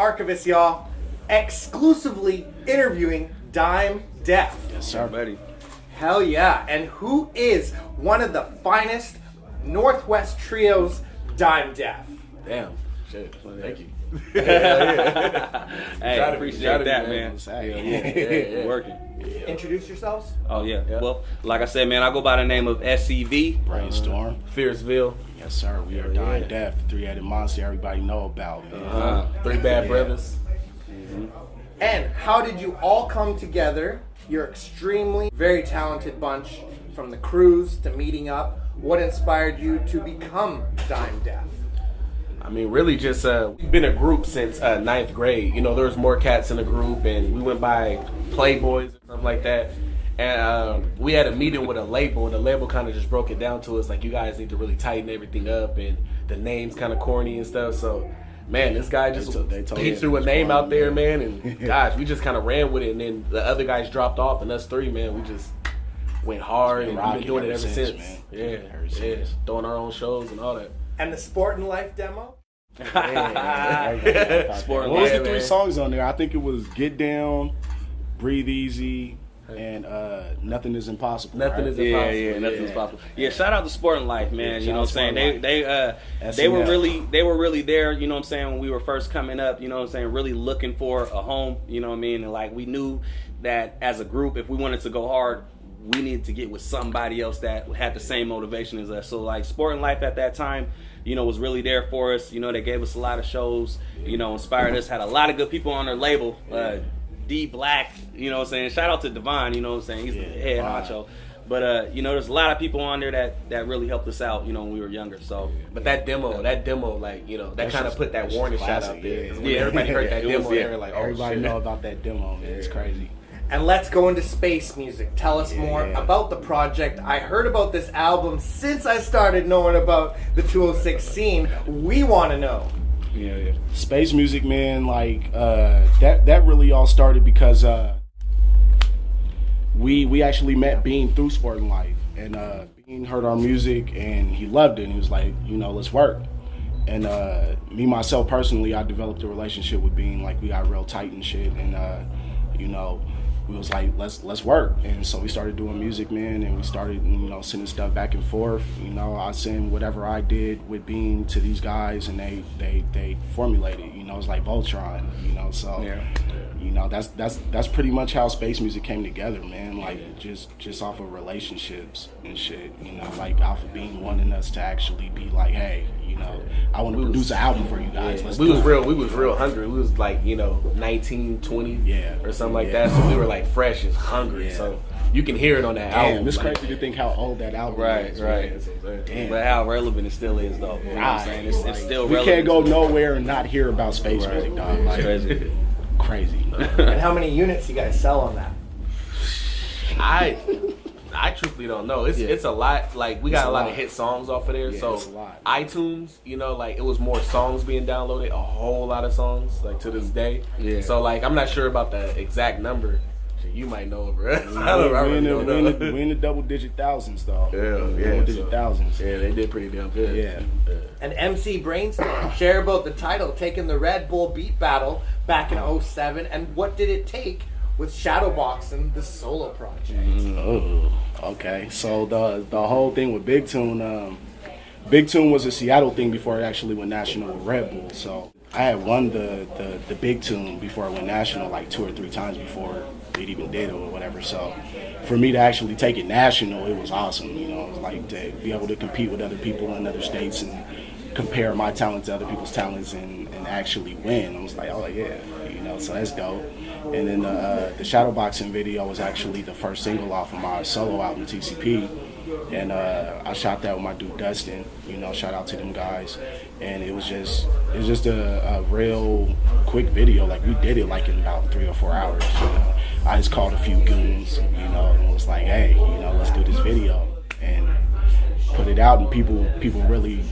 archivist, y'all, exclusively interviewing Dyme Def. Yes, sir, buddy. Hell yeah. And who is one of the finest Northwest trios, Dyme Def? Damn. Shit. Thank you. Hey, appreciate that, man. Yeah. Working. Introduce yourselves. Oh, yeah. Well, like I said, man, I go by the name of SCV. Brainstorm. Fierceville. Yes, sir. We are Dyme Def, the three-headed monster everybody know about, man. Three Bad Brothers. And how did you all come together? You're extremely, very talented bunch, from the cruise to meeting up. What inspired you to become Dyme Def? I mean, really just, we've been a group since 9th grade. You know, there was more cats in the group, and we went by Playboys and stuff like that. And we had a meeting with a label, and the label kind of just broke it down to us, like, you guys need to really tighten everything up, and the name's kind of corny and stuff. So, man, this guy just he threw a name out there, man, and gosh, we just kind of ran with it. And then the other guys dropped off, and us three, man, we just went hard, and we've been doing it ever since. Man. Yeah, throwing our own shows and all that. And the Sport and Life demo? What Sport was the Life, three man. songs on there? I think it was Get Down, Breathe Easy, and Nothing Is Impossible. Nothing is Yeah, impossible. nothing's possible. Yeah, shout out to Sport and Life, man. Yeah, You know what I'm shout saying? out They were really there, you know what I'm saying, when we were first coming up, you know what I'm saying, really looking for a home, you know what I mean? And like we knew that as a group, if we wanted to go hard, we needed to get with somebody else that had the same motivation as us. So like Sport and Life at that time, you know, was really there for us. You know, they gave us a lot of shows, you know, inspired us, had a lot of good people on their label. D Black, you know what I'm saying? Shout out to Devon, you know what I'm saying? He's the head honcho. But, you know, there's a lot of people on there that really helped us out, you know, when we were younger. So, But that demo, like, you know, that kind of put that warning shot out there. 'Cause when Yeah. everybody heard that It demo, was, they yeah. were like, oh, Everybody shit. know about that demo, man. It's crazy. And let's go into space music. Tell us more yeah. about the project. I heard about this album since I started knowing about the 206 scene. We want to know. yeah. Space music, man, like that really all started because we actually met Bean through Sport and Life, and Bean heard our music and he loved it, and he was like, you know, let's work. And me myself personally, I developed a relationship with Bean, like we got real tight and shit, and you know, we was like, let's work. And so we started doing music, man, and we started, you know, sending stuff back and forth. You know, I send whatever I did with Bean to these guys, and they formulated. You know, it's like Voltron. You know, so you know, that's pretty much how space music came together, man. Like just off of relationships and shit. You know, like off of Bean wanting us to actually be like, hey, you know, I want to produce an album for you guys. Let's We do was it. real hungry. We was like, you know, 19, 20 or something like that. So we were like fresh and hungry. Yeah. So you can hear it on that Damn, album. it's like, crazy to think how old that album Right, is. right. Man. Damn. But how relevant it still is, though. You know what I'm saying? It's still We relevant. can't go nowhere and not hear about space music, dog. Like, Crazy. crazy. And how many units you guys sell on that? I truthfully don't know. It's a lot. Like we got a lot of hit songs off of there. Yeah, so it's a lot. iTunes, you know, like it was more songs being downloaded, a whole lot of songs, like to this day. Yeah. So like I'm not sure about the exact number. Shit, you might know, bro. We in the double digit thousands, though. Double digit thousands. Yeah, they did pretty damn good. Yeah. And MC Brainstorm, share about the title, taking the Red Bull Beat Battle back in 07, and what did it take with Shadowboxing, the solo project? Oh, okay. So the whole thing with Big Tune, Big Tune was a Seattle thing before it actually went national with Red Bull. So I had won the Big Tune before it went national like 2 or 3 times before it even did or whatever. So for me to actually take it national, it was awesome. You know, it was like to be able to compete with other people in other states and compare my talent to other people's talents and actually win. I was like, oh yeah, you know, so that's dope. And then the Shadowboxing video was actually the first single off of my solo album TCP, and I shot that with my dude Dustin. You know, shout out to them guys. And it was just a real quick video. Like we did it like in about 3 or 4 hours. You know, I just called a few goons, you know, and was like, hey, you know, let's do this video and put it out, and people really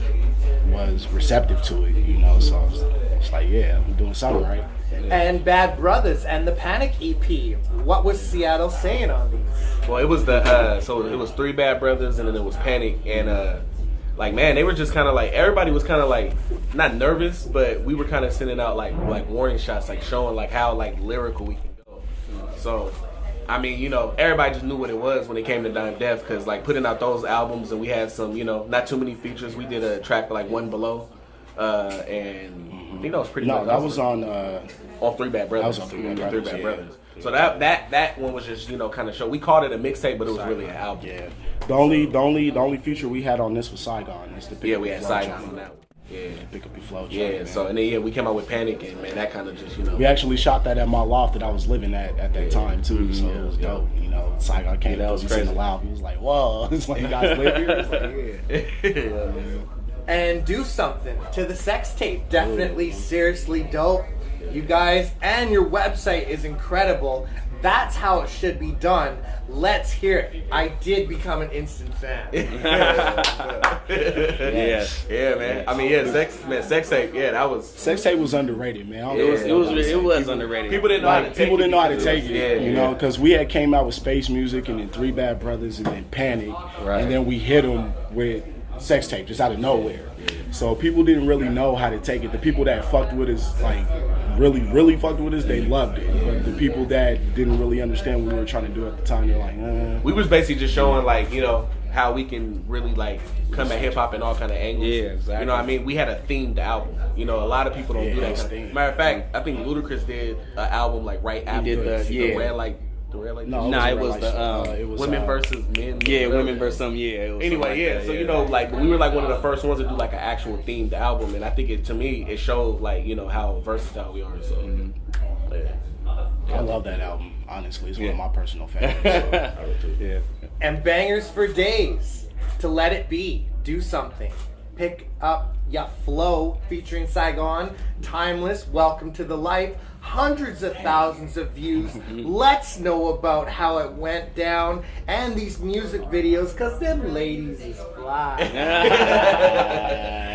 was receptive to it, you know. So it's like, yeah, I'm doing something right. And Bad Brothers and the Panic EP. What was Seattle saying on these? Well, it was the so it was 3 Bad Brothers, and then it was Panic, and like, man, they were just kind of like, everybody was kind of like not nervous, but we were kind of sending out like warning shots, like showing like how like lyrical we can go. So I mean, you know, everybody just knew what it was when it came to Dyme Def, because like putting out those albums, and we had some, you know, not too many features. We did a track like One Below, and I think that was pretty. No, that was on Three Bad Brothers. That was on Three Bad Brothers. So that one was just, you know, kind of show. We called it a mixtape, but it was really an album. Yeah. The only feature we had on this was Saigon. It's the we had Saigon on that one. Yeah, pick up your flow. Yeah. So and then we came out with Panic, and man, that kind of just, you know. We actually shot that at my loft that I was living at that time too. So it was dope. You know, Saigon came. That was crazy. In the loud. He was like, "Whoa!" It's like, you guys live here. It's like, yeah. Yeah, man. And Do Something to the sex tape. Definitely seriously dope. You guys, and your website is incredible. That's how it should be done. Let's hear it. I did become an instant fan. Yes. Yeah, man. I mean, yeah, sex tape. Yeah, that was. Sex tape was underrated, man. It was underrated. People didn't know how to take it. People didn't know how to take it. Yeah, you know, because we had came out with Space Music and then Three Bad Brothers and then Panic, and then we hit them with sex tape just out of nowhere. So people didn't really know how to take it. The people that fucked with us, like really fucked with us, they loved it. But the people that didn't really understand what we were trying to do at the time, they're like, We was basically just showing, like, you know, how we can really like come at hip hop in all kind of angles. Yeah, exactly. You know what I mean? We had a themed album. You know, a lot of people don't do that. Matter of fact, I think Ludacris did an album like right after the Red Light. No, it was Women versus Men. Yeah, Women versus some. Yeah. It was anyway, like so you know, like we were like one of the first ones to do like an actual themed album, and I think to me it showed like, you know, how versatile we are. So I love that album. Honestly, it's one of my personal favorites. Yeah. And bangers for days. To Let It Be. Do Something. Pick Up Ya Flow featuring Saigon. Timeless. Welcome to the Life. Hundreds of thousands of views. Let's know about how it went down and these music videos, because them ladies is fly.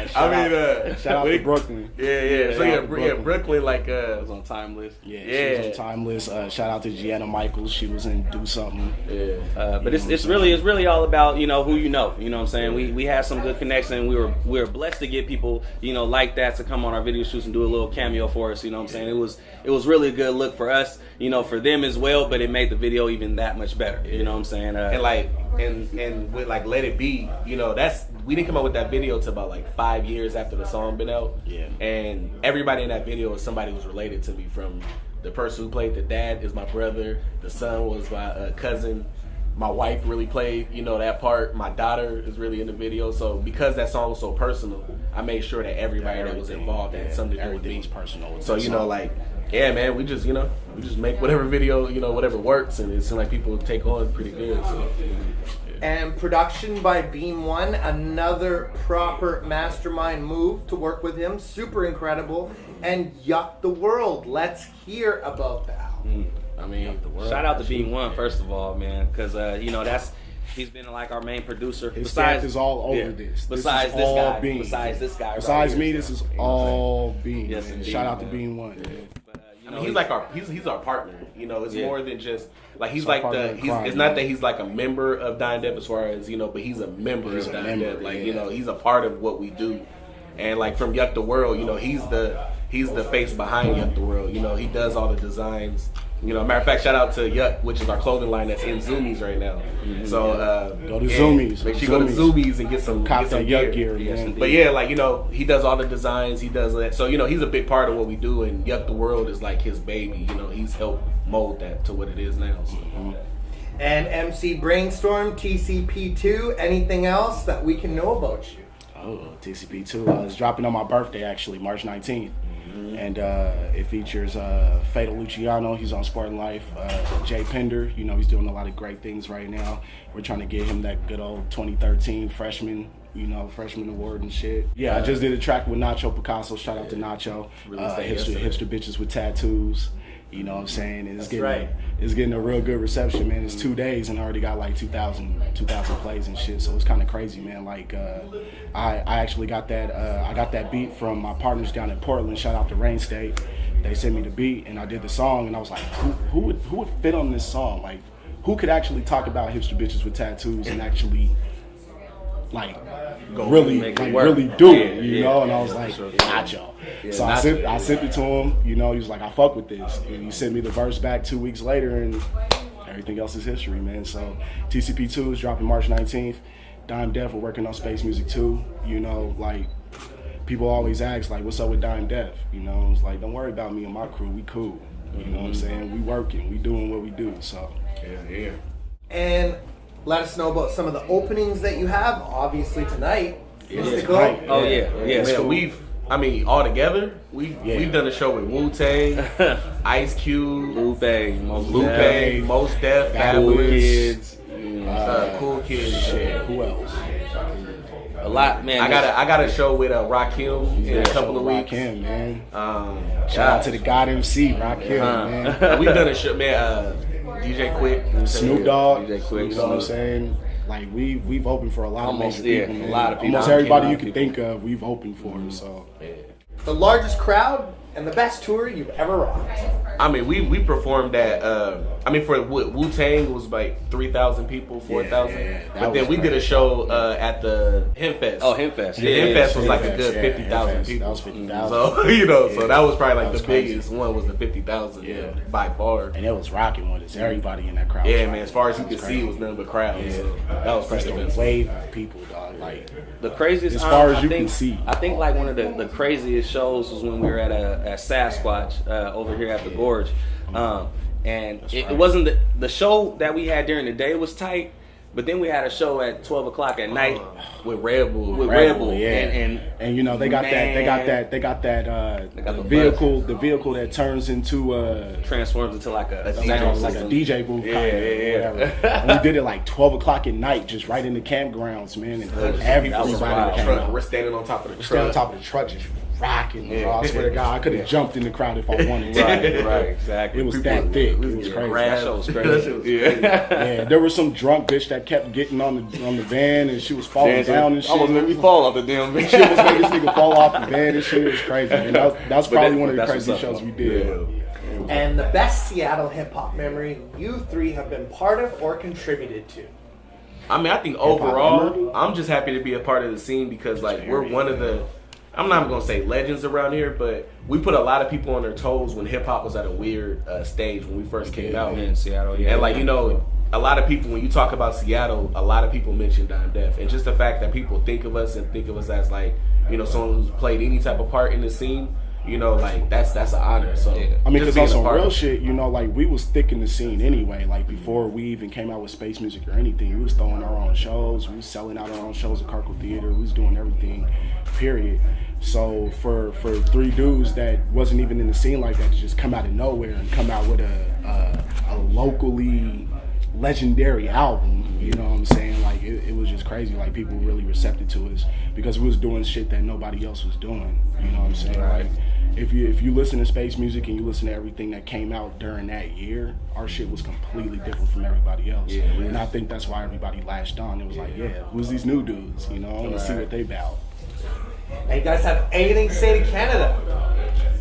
Shout out to Brooklyn. Yeah. So Brooklyn, like it was on Timeless. Yeah, she was on Timeless. Shout out to Gianna Michaels. She was in Do Something. Yeah. But it's really all about, you know, who you know. You know what I'm saying? We had some good connection. We were blessed to get people, you know, like that to come on our video shoots and do a little cameo for us. You know what I'm saying? It was really a good look for us, you know, for them as well, but it made the video even that much better. You know what I'm saying? And with like Let It Be, you know, we didn't come up with that video till about like 5 years after the song been out. Yeah. And everybody in that video is somebody who's related to me. From the person who played the dad is my brother, the son was my cousin, my wife really played, you know, that part. My daughter is really in the video. So because that song was so personal, I made sure that everybody that was involved had something to do with me. Everything's personal. So, you know, like, yeah, man, we just make whatever video, you know, whatever works, and it seems like people take on pretty good. So. And production by Beam One, another proper mastermind move to work with him. Super incredible. And Yuck the World. Let's hear about that. I mean, shout out to Beam One, first of all, man, because you know, he's been like our main producer. His stamp is all over this. Besides this guy. Besides me, this is all Beam. Yes, shout out to Beam One. But, you I know, mean, he's our partner. You know, it's more than just like he's It's like our partner in crime, it's not that he's like a member of Dyme Def as far as, you know, but he's a member of Dyme Def. Like, you know, he's a part of what we do. And like from Yuck the World, you know, he's the face behind Yuck the World. You know, he does all the designs. You know, matter of fact, shout out to Yuck, which is our clothing line that's in Zoomies right now. So go to Zoomies. Make sure you go to Zoomies and get some Yuck gear. Man. But yeah, like, you know, he does all the designs. He does that. So, you know, he's a big part of what we do, and Yuck the World is like his baby. You know, he's helped mold that to what it is now. So. And MC Brainstorm, TCP2, anything else that we can know about you? Oh, TCP2 is dropping on my birthday, actually, March 19th. And it features Fatal Luciano. He's on Spartan Life. Jay Pender, you know, he's doing a lot of great things right now. We're trying to get him that good old 2013 freshman award and shit. Yeah, I just did a track with Nacho Picasso. Shout out to Nacho. Hipster Bitches with Tattoos. You know what I'm saying? It's getting a real good reception, man. It's 2 days and I already got like 2,000 plays and shit. So it's kind of crazy, man. Like I actually got that I got that beat from my partners down in Portland. Shout out to Rain State. They sent me the beat and I did the song and I was like, who would fit on this song? Like, who could actually talk about hipster bitches with tattoos and actually like Go really, make it like work. really do Yeah, it, you yeah. know. And I was like, not y'all. So I not sent you. I sent it to him. You know, he was like, I fuck with this. And he sent me the verse back 2 weeks later, and everything else is history, man. So TCP2 is dropping March 19th. Dyme Def, we're working on Space Music 2. You know, like people always ask, like, what's up with Dyme Def? You know, it's like, don't worry about me and my crew. We cool. You know what I'm saying? We working. We doing what we do. So Yeah. And let us know about some of the openings that you have. Obviously tonight. Is the goal. Right. Oh yeah. Man, all together, we've done a show with Wu-Tang, Ice Cube, Lupe, Mos Def, Fabulous Kids. Cool Kids. shit, who else? A lot, man. I got a show with Rakim in a couple of weeks. Rakim, man. Shout Shout out to the God MC, Rakim, man. We've done a show, man. DJ Quick, Snoop Dogg, DJ Quick, you know what I'm saying? Like we've opened for a lot Almost, of amazing yeah, people, man. a lot of people. Almost Yeah, everybody a you lot can of think of, we've opened for. So The largest crowd and the best tour you've ever rocked. I mean, we performed at. I mean, for Wu-Tang it was like 3,000 people, 4,000. Yeah, that but then was we did a crazy. show at the Hempfest. Oh, Hempfest. Yeah, Hempfest was like a Hempfest, good yeah, 50,000 Hempfest, people. that was 50,000. So so that was probably That like was the crazy. biggest one was the 50,000. Yeah. By far. and it was rocking with us. Everybody in that crowd. Yeah, was man. As far as you rocking. could see, it was nothing but crowds. Yeah. So that was Just pretty a good. wave of people, dog. Like The craziest, As far as I you think, can see. I think like one of the craziest shows was when we were at Sasquatch over here at the Gorge, and it right. wasn't the show that we had during the day was tight, but then we had a show at 12 o'clock at night With Red Bull. with Red Red Bull, Bull, yeah. And you know they got man, that They got the the vehicle that turns into transforms into like a like sound a system. DJ booth, Yeah, kind of, yeah. whatever. And we did it like 12 o'clock at night, just right in the campgrounds, man. And everybody was wild. came Truck. out. We're standing on top of the Stand on truck. top of the truck, just rocking. Yeah. Bro. I swear to God, I could have jumped in the crowd if I wanted to. Right, exactly. It was that thick. It was crazy. That show was That crazy. shit was crazy. Yeah, there was some drunk bitch that kept getting on the van, and she was falling down and shit. Almost made me fall off the damn She almost made this nigga fall off the bed and shit. It was crazy. And that was probably one of the that's what's craziest up, shows we though. did. And the best Seattle hip hop memory you three have been part of or contributed to. I mean, I think memory? overall, I'm just happy to be a part of the scene because, like, we're one of the, I'm not going to say legends around here, but we put a lot of people on their toes when hip hop was at a weird stage when we first came out. in Seattle, yeah. And, like, you know, a lot of people, when you talk about Seattle, a lot of people mention Dyme Def. And just the fact that people think of us as, like, you know, someone who's played any type of part in the scene, you know, like, that's an honor. So, I mean, just because being on a some part real of it. shit, you know, like we was thick in the scene anyway. Like before we even came out with space music or anything, we was throwing our own shows. We was selling out our own shows at Carco Theater. We was doing everything, period. So for three dudes that wasn't even in the scene like that to just come out of nowhere and come out with a locally legendary album, you know what I'm saying? Like it was just crazy. Like people really receptive to us because we was doing shit that nobody else was doing. You know what I'm saying? Like if you listen to space music and you listen to everything that came out during that year, our shit was completely different from everybody else. Yeah, and I think that's why everybody latched on. It was like, yeah, who's these new dudes? You know, I want to see what they about. And you guys have anything to say to Canada?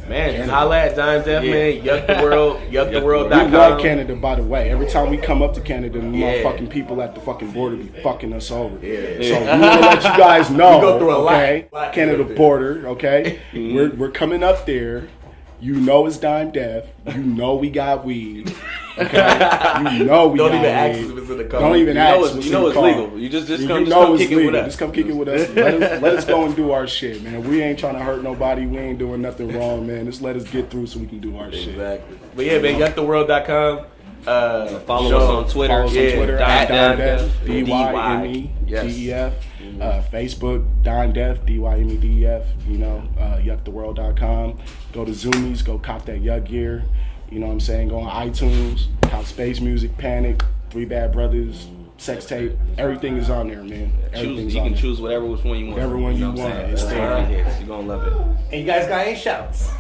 Man, just holla at Dyme Def, man. Yuck the world, We yucktheworld.com. love Canada, by the way. Every time we come up to Canada, the Yeah. motherfucking people at the fucking border be fucking us over. Yeah. So we want to let you guys know, We go through a lot. okay? Lot to Canada go through. border, okay? We're coming up there. You know it's Dyme Def. You know we got weed. Okay? You know we Don't got even ask weed. us if it's in the car. Don't even You ask know what's it's, in you know the it's car. legal. You just You come, know come it's kick it legal. with us. Just come kick it with us. Let us go and do our shit, man. We ain't trying to hurt nobody. We ain't doing nothing wrong, man. Just let us get through so we can do our shit. Exactly. But yeah, man, yucktheworld.com. Follow show- us on Twitter. Follow us on Yeah, Twitter Dyme at Dyme Def, Def, D-Y-M-E. DYME-DEF. Facebook, Dyme Def, DYMEDEF. You know, yucktheworld.com. Go to Zoomies, go cop that Yuck gear. You know what I'm saying? Go on iTunes, cop Space Music, Panic, Three Bad Brothers, Sex Tape. Everything is on there, man. Everything's You on can there. choose whatever which one you want. Whatever one you know what I'm want. saying? It's It's there. hits. You're gonna love it. And you guys got any shouts?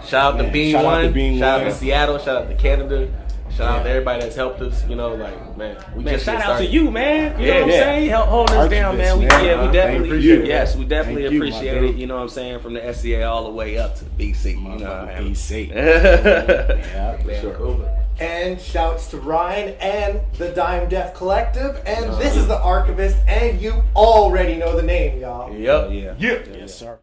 Shout out to Bean shout out to One. Bean Shout out One. to Seattle. Shout out to Canada. Shout out to everybody that's helped us. You know, like, man, we Man, just shout get out to started. you, man. You know Yeah, what I'm yeah. saying? Help holding us down, man. We, Archivists, man. yeah, we Thank definitely, you. yes, we definitely Thank you, my appreciate dude. it. You know what I'm saying? From the SCA all the way up to BC. You know what I mean? BC. Yeah, Yeah. for sure. Cool. And shouts to Ryan and the Dyme Deaf Collective. And this is the Archivist, and you already know the name, y'all. Yep. Yeah. Yeah. Yes, sir.